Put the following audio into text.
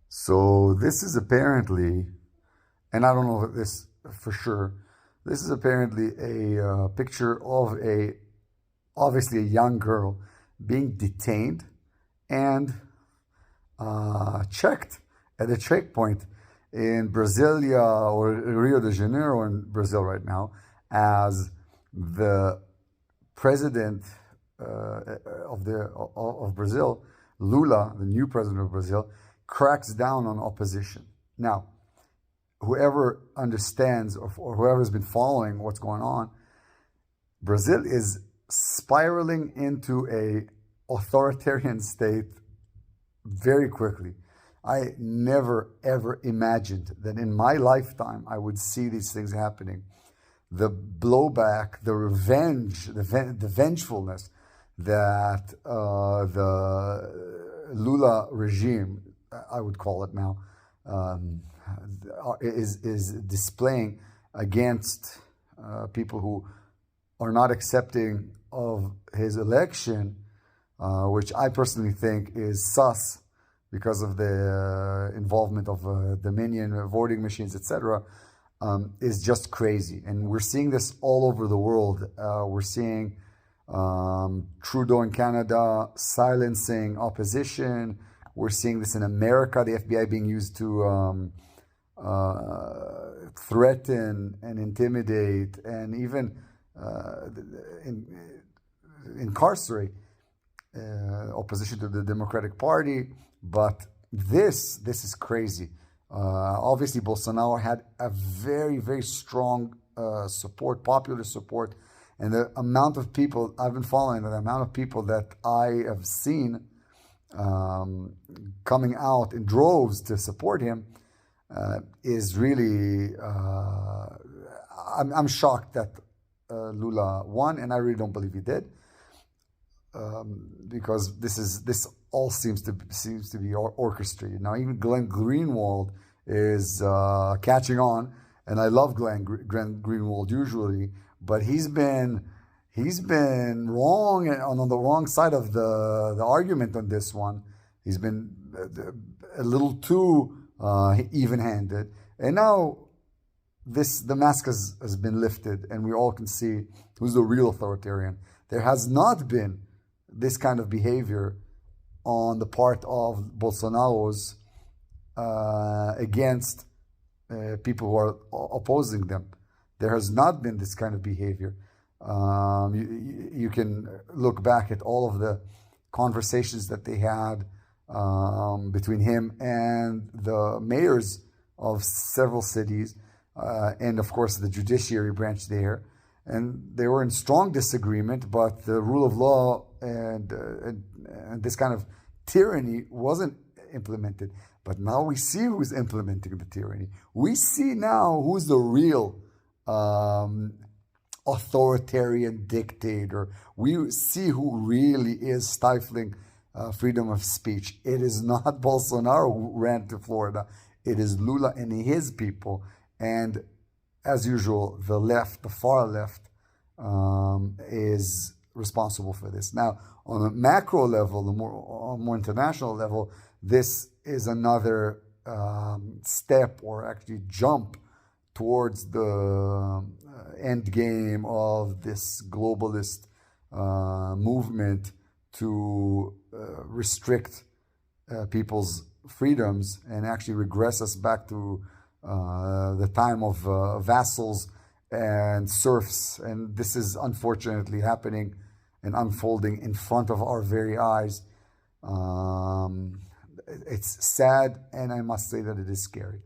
So this is apparently, and I don't know this for sure, this is apparently a picture of obviously a young girl being detained and checked at a checkpoint in Brasilia or Rio de Janeiro in Brazil right now, as the president of Brazil, Lula, the new president of Brazil, cracks down on opposition. Now, whoever understands or whoever's been following what's going on, Brazil is spiraling into a authoritarian state very quickly. I never ever imagined that in my lifetime I would see these things happening. The blowback, the revenge, the vengefulness that the Lula regime, I would call it now, is displaying against people who are not accepting of his election, which I personally think is sus because of the involvement of Dominion voting machines, etc., is just crazy. And we're seeing this all over the world. We're seeing Trudeau in Canada silencing opposition. We're seeing this in America, the FBI being used to threaten and intimidate and even incarcerate opposition to the Democratic Party. But this is crazy. Obviously, Bolsonaro had a very, very strong support, popular support. And the amount of people I've been following, the amount of people that I have seen coming out in droves to support him is really, I'm shocked that Lula won, and I really don't believe he did, because this all seems to be orchestrated. Now even Glenn Greenwald is catching on, and I love Glenn Greenwald usually, but he's been wrong on the wrong side of the argument on this one. He's been a little too even-handed, and now the mask has been lifted, and we all can see who's the real authoritarian. There has not been this kind of behavior on the part of Bolsonaro's against people who are opposing them. There has not been this kind of behavior. You can look back at all of the conversations that they had between him and the mayors of several cities, and of course the judiciary branch there. And they were in strong disagreement, but the rule of law and this kind of tyranny wasn't implemented. But now we see who's implementing the tyranny. We see now who's the real authoritarian dictator. We see who really is stifling freedom of speech. It is not Bolsonaro who ran to Florida. It is Lula and his people. And as usual, the left, the far left, is responsible for this. Now, on a macro level, the more international level, this is another step, or actually jump, towards the end game of this globalist movement to restrict people's freedoms and actually regress us back to the time of vassals and serfs. And this is unfortunately happening and unfolding in front of our very eyes. It's sad, and I must say that it is scary.